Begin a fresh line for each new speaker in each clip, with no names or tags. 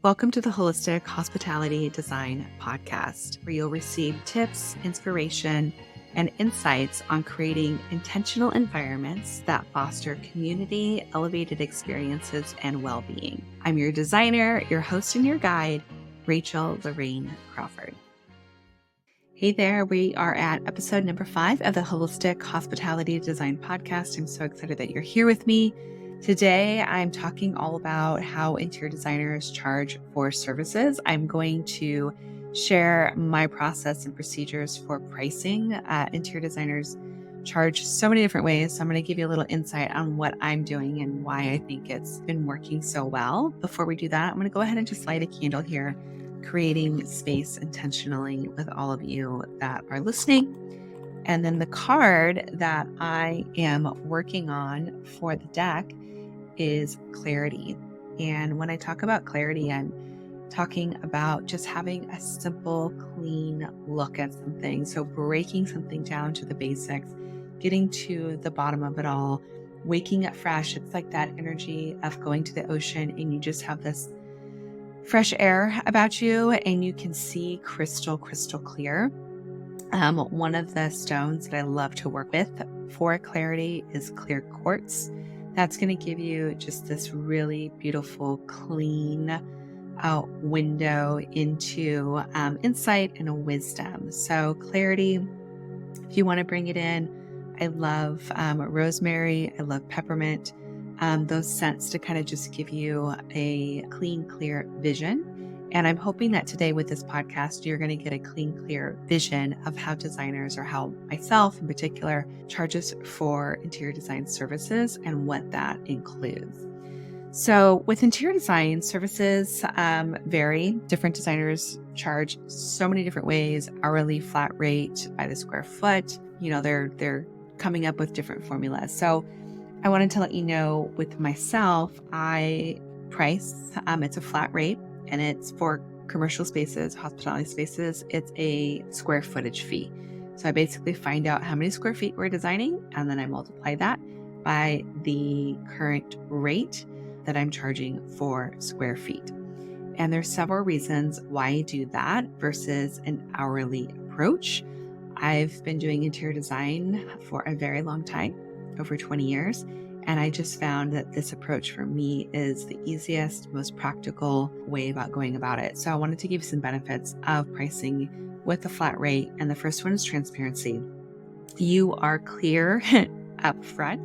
Welcome to the Holistic Hospitality Design Podcast, where you'll receive tips, inspiration, and insights on creating intentional environments that foster community, elevated experiences, and well-being. I'm your designer, your host, and your guide, Rachel Larraine Crawford. Hey there, we are at episode number 5 of the Holistic Hospitality Design Podcast. I'm so excited that you're here with me. Today, I'm talking all about how interior designers charge for services. I'm going to share my process and procedures for pricing. Interior designers charge so many different ways. So I'm going to give you a little insight on what I'm doing and why I think it's been working so well. Before we do that, I'm going to go ahead and just light a candle here, creating space intentionally with all of you that are listening. And then the card that I am working on for the deck is clarity. And when I talk about clarity, I'm talking about just having a simple, clean look at something. So breaking something down to the basics, getting to the bottom of it all, waking up fresh. It's like that energy of going to the ocean and you just have this fresh air about you and you can see crystal clear. One of the stones that I love to work with for clarity is clear quartz. That's going to give you just this really beautiful, clean window into insight and wisdom. So clarity, if you want to bring it in, I love rosemary, I love peppermint, those scents to kind of just give you a clean, clear vision. And I'm hoping that today with this podcast, you're going to get a clean, clear vision of how designers, or how myself in particular, charges for interior design services and what that includes. So with interior design, services vary. Different designers charge so many different ways: hourly, flat rate, by the square foot. They're coming up with different formulas. So I wanted to let you know, with myself, I price, it's a flat rate. And it's for commercial spaces, hospitality spaces. It's a square footage fee. So I basically find out how many square feet we're designing, and then I multiply that by the current rate that I'm charging for square feet. And there's several reasons why I do that versus an hourly approach. I've been doing interior design for a very long time, over 20 years. And I just found that this approach for me is the easiest, most practical way about going about it. So I wanted to give you some benefits of pricing with a flat rate. And the first one is transparency. You are clear up front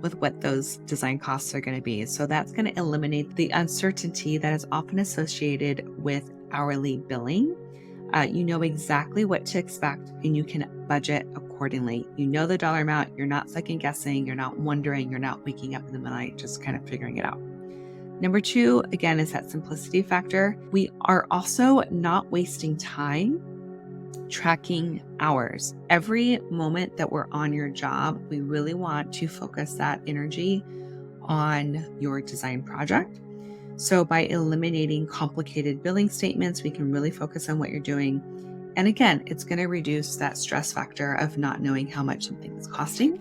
with what those design costs are going to be. So that's going to eliminate the uncertainty that is often associated with hourly billing. You know exactly what to expect and you can budget accordingly. You know the dollar amount, you're not second guessing, you're not wondering, you're not waking up in the middle of the night just kind of figuring it out. Number 2, again, is that simplicity factor. We are also not wasting time tracking hours. Every moment that we're on your job, we really want to focus that energy on your design project. So by eliminating complicated billing statements, we can really focus on what you're doing. And again, it's going to reduce that stress factor of not knowing how much something is costing.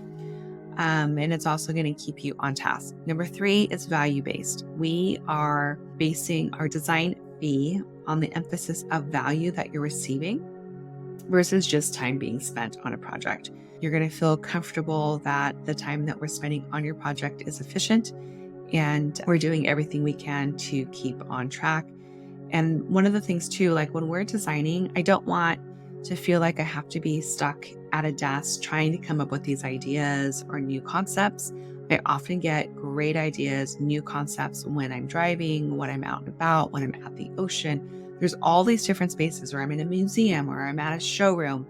And it's also going to keep you on task. Number 3 is value-based. We are basing our design fee on the emphasis of value that you're receiving versus just time being spent on a project. You're going to feel comfortable that the time that we're spending on your project is efficient, and we're doing everything we can to keep on track. And one of the things too, like when we're designing, I don't want to feel like I have to be stuck at a desk trying to come up with these ideas or new concepts. I often get great ideas, new concepts when I'm driving, when I'm out and about, when I'm at the ocean. There's all these different spaces, or I'm in a museum, or I'm at a showroom,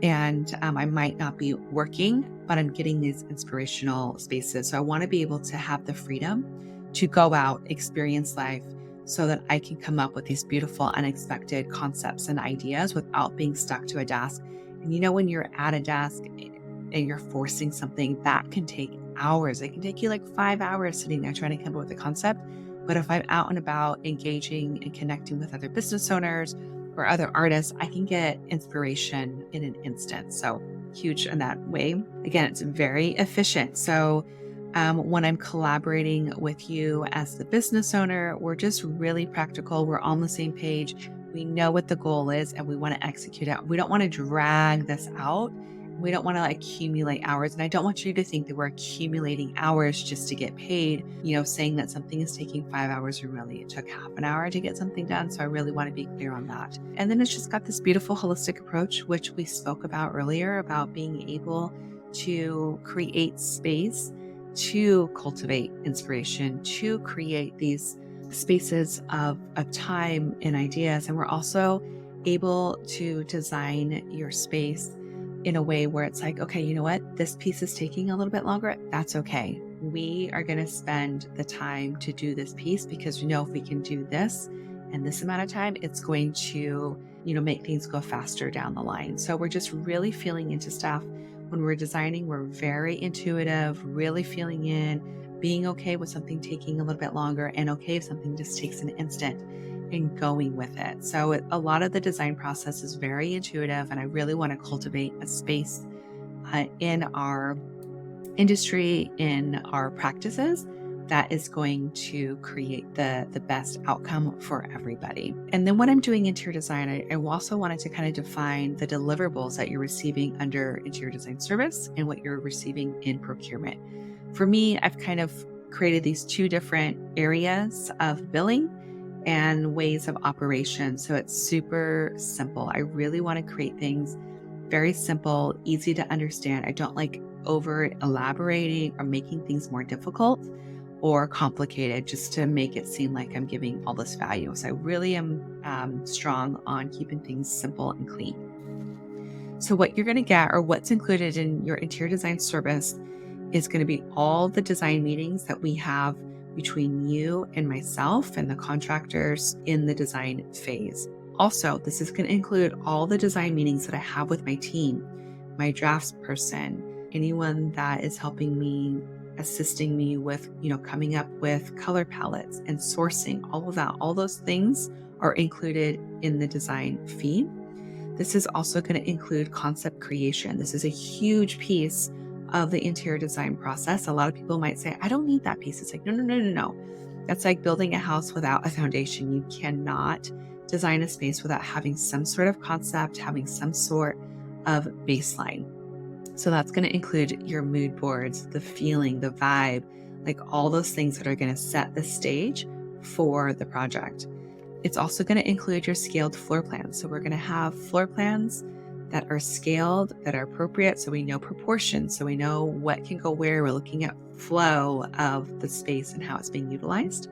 and I might not be working, but I'm getting these inspirational spaces. So I want to be able to have the freedom to go out, experience life, so that I can come up with these beautiful, unexpected concepts and ideas without being stuck to a desk. And when you're at a desk and you're forcing something, that can take hours. It can take you like 5 hours sitting there trying to come up with a concept. But if I'm out and about engaging and connecting with other business owners or other artists, I can get inspiration in an instant. So huge in that way. Again, it's very efficient. So When I'm collaborating with you as the business owner, we're just really practical. We're on the same page. We know what the goal is and we want to execute it. We don't want to drag this out. We don't want to accumulate hours. And I don't want you to think that we're accumulating hours just to get paid, saying that something is taking 5 hours and really it took half an hour to get something done. So I really want to be clear on that. And then it's just got this beautiful holistic approach, which we spoke about earlier, about being able to create space to cultivate inspiration, to create these spaces of time and ideas. And we're also able to design your space in a way where it's like, okay, you know what? This piece is taking a little bit longer. That's okay. We are going to spend the time to do this piece because we know if we can do this in this amount of time, it's going to, make things go faster down the line. So we're just really feeling into stuff. When we're designing, we're very intuitive, really feeling in, being okay with something taking a little bit longer and okay if something just takes an instant and going with it. So a lot of the design process is very intuitive, and I really want to cultivate a space in our industry, in our practices, that is going to create the best outcome for everybody. And then when I'm doing interior design, I also wanted to kind of define the deliverables that you're receiving under interior design service and what you're receiving in procurement. For me, I've kind of created these two different areas of billing and ways of operation. So it's super simple. I really want to create things very simple, easy to understand. I don't like over elaborating or making things more difficult or complicated just to make it seem like I'm giving all this value. So I really am strong on keeping things simple and clean. So what you're going to get, or what's included in your interior design service, is going to be all the design meetings that we have between you and myself and the contractors in the design phase. Also, this is going to include all the design meetings that I have with my team, my drafts person, anyone that is helping me, assisting me with, coming up with color palettes and sourcing, all of that. All those things are included in the design fee. This is also going to include concept creation. This is a huge piece of the interior design process. A lot of people might say, I don't need that piece. It's like, no. That's like building a house without a foundation. You cannot design a space without having some sort of concept, having some sort of baseline. So that's going to include your mood boards, the feeling, the vibe, like all those things that are going to set the stage for the project. It's also going to include your scaled floor plans. So we're going to have floor plans that are scaled, that are appropriate, so we know proportions, so we know what can go where. We're looking at flow of the space and how it's being utilized.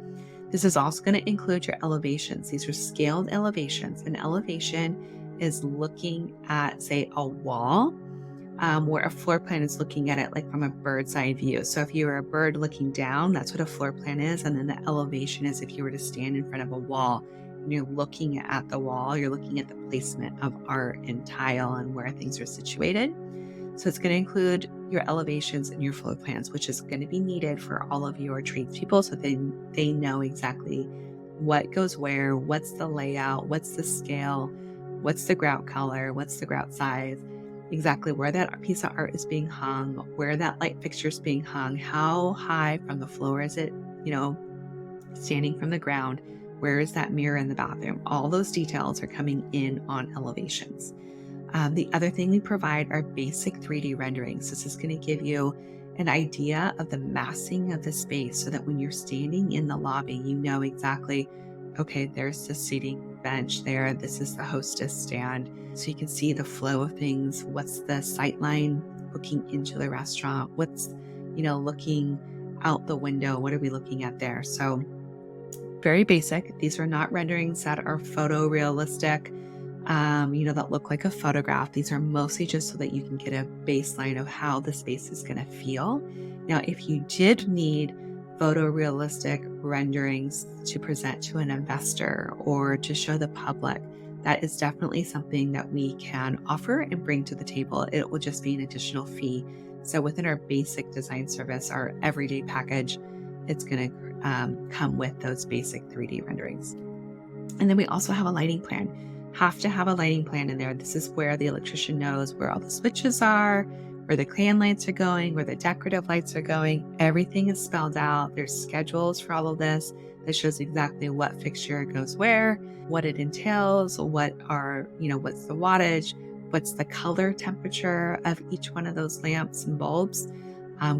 This is also going to include your elevations. These are scaled elevations. An elevation is looking at, say, a wall, where a floor plan is looking at it like from a bird's eye view. So if you were a bird looking down, that's what a floor plan is. And then the elevation is if you were to stand in front of a wall and you're looking at the wall, you're looking at the placement of art and tile and where things are situated. So it's going to include your elevations and your floor plans, which is going to be needed for all of your tradespeople, so they know exactly what goes where, what's the layout, what's the scale, what's the grout color, what's the grout size, exactly where that piece of art is being hung, where that light fixture is being hung, how high from the floor is it, standing from the ground, where is that mirror in the bathroom. All those details are coming in on elevations. The other thing we provide are basic 3D renderings. This is going to give you an idea of the massing of the space so that when you're standing in the lobby, you know exactly, okay, there's the seating bench there. This is the hostess stand. So you can see the flow of things. What's the sight line looking into the restaurant? What's, looking out the window? What are we looking at there? So very basic. These are not renderings that are photorealistic, that look like a photograph. These are mostly just so that you can get a baseline of how the space is going to feel. Now, if you did need photorealistic renderings to present to an investor or to show the public, that is definitely something that we can offer and bring to the table. It will just be an additional fee. So within our basic design service, our everyday package, it's going to come with those basic 3D renderings. And then we also have a lighting plan. Have to have a lighting plan in there. This is where the electrician knows where all the switches are, where the can lights are going, where the decorative lights are going. Everything is spelled out. There's schedules for all of this that shows exactly what fixture goes where, what it entails, what's the wattage, what's the color temperature of each one of those lamps and bulbs,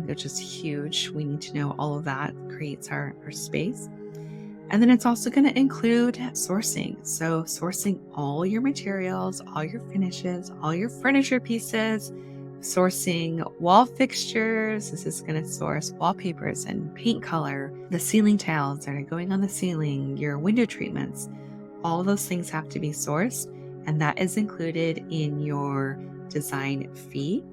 which is huge. We need to know all of that. Creates our space. And then it's also going to include sourcing. So sourcing all your materials, all your finishes, all your furniture pieces, sourcing wall fixtures. This is going to source wallpapers and paint color, the ceiling tiles that are going on the ceiling, your window treatments. All those things have to be sourced, and that is included in your design fee.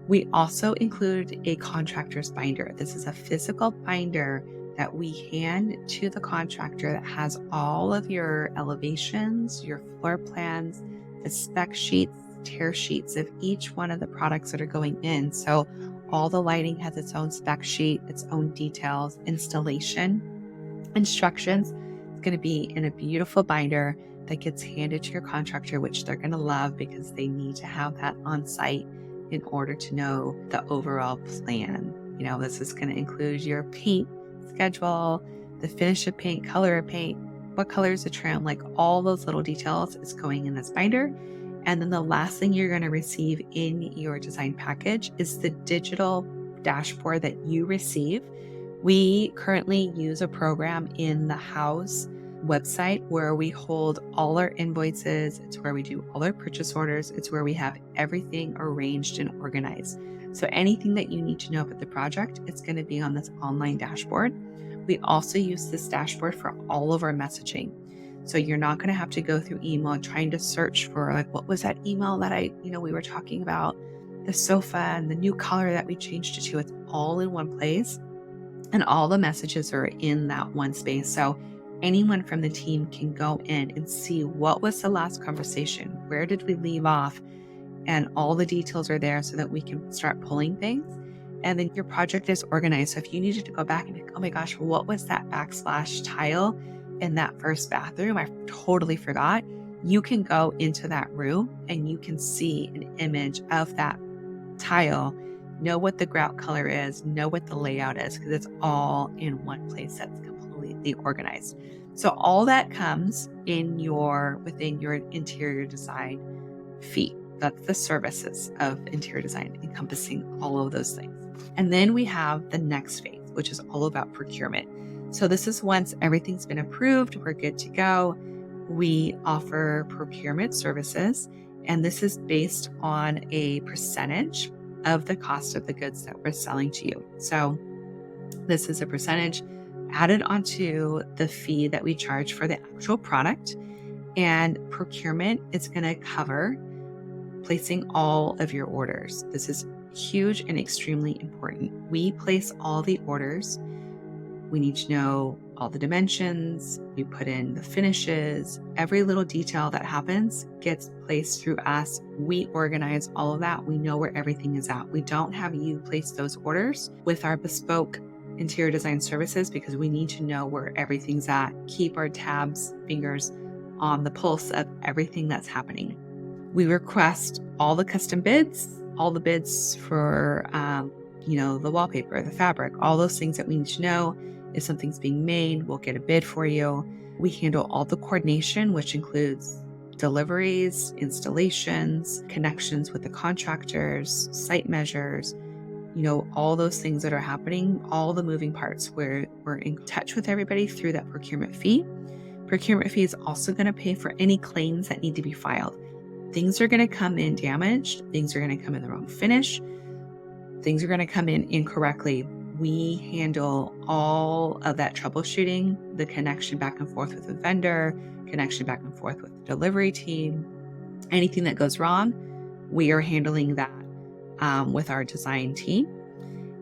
We also include a contractor's binder. This is a physical binder that we hand to the contractor that has all of your elevations, your floor plans, the spec sheets, tear sheets of each one of the products that are going in. So all the lighting has its own spec sheet, its own details, installation, instructions. It's going to be in a beautiful binder that gets handed to your contractor, which they're going to love because they need to have that on site in order to know the overall plan. This is going to include your paint schedule, the finish of paint, color of paint, what color is the trim, like all those little details is going in this binder. And then the last thing you're going to receive in your design package is the digital dashboard that you receive. We currently use a program in the house website where we hold all our invoices. It's where we do all our purchase orders. It's where we have everything arranged and organized. So anything that you need to know about the project, it's going to be on this online dashboard. We also use this dashboard for all of our messaging. So you're not going to have to go through email trying to search for what was that email that we were talking about, the sofa and the new color that we changed it to. It's all in one place and all the messages are in that one space. So anyone from the team can go in and see what was the last conversation, where did we leave off, and all the details are there so that we can start pulling things. And then your project is organized. So if you needed to go back and be like, oh my gosh, what was that backsplash tile in that first bathroom? I totally forgot. You can go into that room and you can see an image of that tile, know what the grout color is, know what the layout is, because it's all in one place that's completely organized. So all that comes within your interior design fee. That's the services of interior design, encompassing all of those things. And then we have the next phase, which is all about procurement. So this is once everything's been approved, we're good to go. We offer procurement services, and this is based on a percentage of the cost of the goods that we're selling to you. So this is a percentage added onto the fee that we charge for the actual product, and procurement is going to cover placing all of your orders. This is huge and extremely important. We place all the orders. We need to know all the dimensions. We put in the finishes. Every little detail that happens gets placed through us. We organize all of that. We know where everything is at. We don't have you place those orders with our bespoke interior design services because we need to know where everything's at. Keep our fingers on the pulse of everything that's happening. We request all the custom bids, all the bids for, the wallpaper, the fabric, all those things that we need to know. If something's being made, we'll get a bid for you. We handle all the coordination, which includes deliveries, installations, connections with the contractors, site measures, all those things that are happening, all the moving parts where we're in touch with everybody through that procurement fee. Procurement fee is also going to pay for any claims that need to be filed. Things are going to come in damaged. Things are going to come in the wrong finish. Things are going to come in incorrectly. We handle all of that troubleshooting, the connection back and forth with the vendor, connection back and forth with the delivery team. Anything that goes wrong, we are handling that with our design team.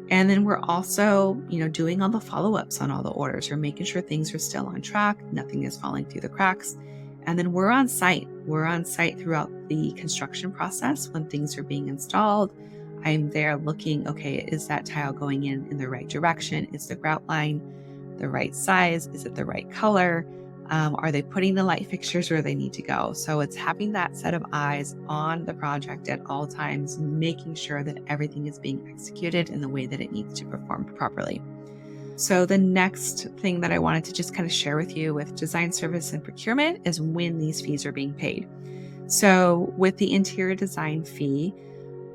And then we're also, doing all the follow-ups on all the orders. We're making sure things are still on track. Nothing is falling through the cracks. And then we're on site. We're on site throughout the construction process when things are being installed. I'm there looking, okay, is that tile going in the right direction? Is the grout line the right size? Is it the right color? Are they putting the light fixtures where they need to go? So it's having that set of eyes on the project at all times, making sure that everything is being executed in the way that it needs to perform properly. So the next thing that I wanted to just kind of share with you with design service and procurement is when these fees are being paid. So with the interior design fee,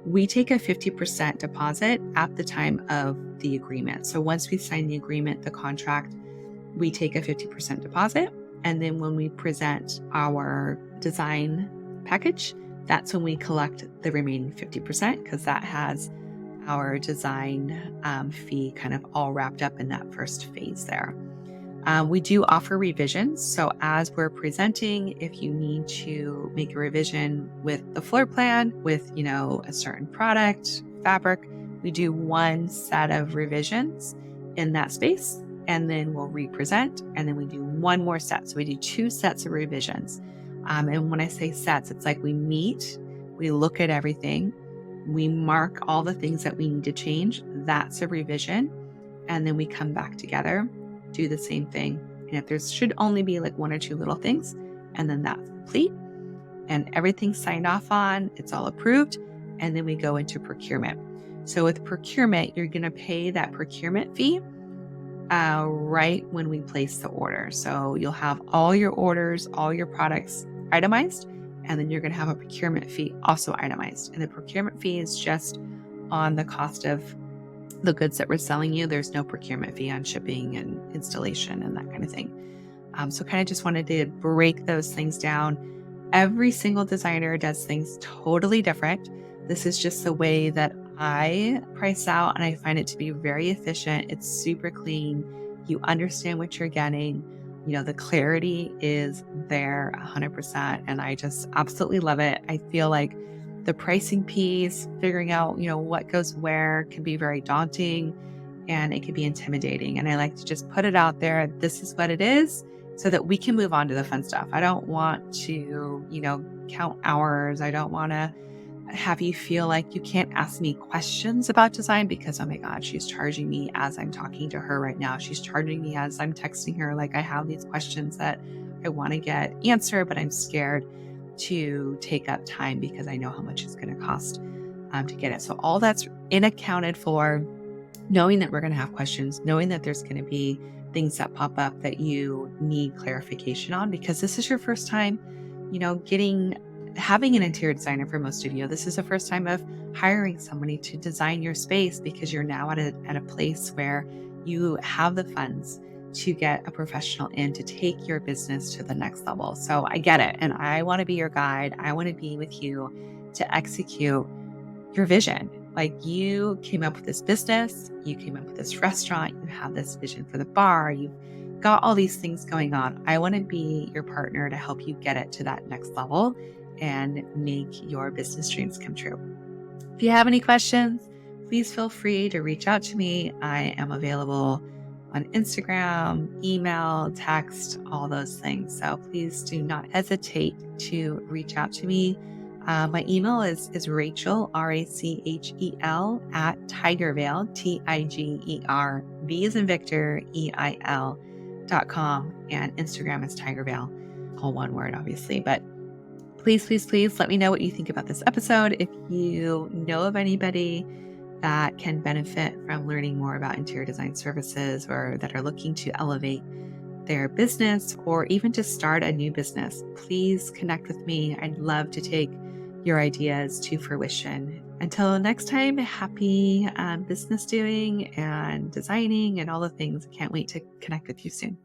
we take a 50% deposit at the time of the agreement. So once we sign the agreement, the contract, we take a 50% deposit. And then when we present our design package, that's when we collect the remaining 50% because that has our design fee kind of all wrapped up in that first phase there. We do offer revisions. So as we're presenting, if you need to make a revision with the floor plan, with, a certain product, fabric, we do one set of revisions in that space, and then we'll represent, and then we do one more set. So we do 2 sets of revisions. And when I say sets, it's like we meet, we look at everything, we mark all the things that we need to change. That's a revision. And then we come back together, do the same thing. And if there should only be like 1 or 2 little things, and then that's complete and everything's signed off on, it's all approved. And then we go into procurement. So with procurement, you're going to pay that procurement fee right when we place the order. So you'll have all your orders, all your products itemized, and then you're going to have a procurement fee also itemized. And the procurement fee is just on the cost of the goods that we're selling you. There's no procurement fee on shipping and installation and that kind of thing. So kind of just wanted to break those things down. Every single designer does things totally different. This is just the way that I price out, and I find it to be very efficient. It's super clean. You understand what you're getting. The clarity is there 100%. And I just absolutely love it. I feel like the pricing piece, figuring out, what goes where can be very daunting and it can be intimidating. And I like to just put it out there. This is what it is so that we can move on to the fun stuff. I don't want to, count hours. I don't want to have you feel like you can't ask me questions about design because, oh my God, she's charging me as I'm talking to her right now. She's charging me as I'm texting her. Like I have these questions that I want to get answered, but I'm scared to take up time because I know how much it's going to cost to get it. So all that's accounted for, knowing that we're going to have questions, knowing that there's going to be things that pop up that you need clarification on because this is your first time, having an interior designer. For most of you, this is the first time of hiring somebody to design your space because you're now at a place where you have the funds to get a professional in to take your business to the next level. So I get it. And I want to be your guide. I want to be with you to execute your vision. Like you came up with this business, you came up with this restaurant, you have this vision for the bar, you've got all these things going on. I want to be your partner to help you get it to that next level and make your business dreams come true. If you have any questions, please feel free to reach out to me. I am available on Instagram, email, text, all those things. So please do not hesitate to reach out to me. My email is Rachel, Rachel, at Tigervale, TIGER, V as in Victor, EIL.com. And Instagram is Tigervale, all one word, obviously. But please let me know what you think about this episode. If you know of anybody that can benefit from learning more about interior design services or that are looking to elevate their business or even to start a new business, please connect with me. I'd love to take your ideas to fruition. Until next time, happy business doing and designing and all the things. I can't wait to connect with you soon.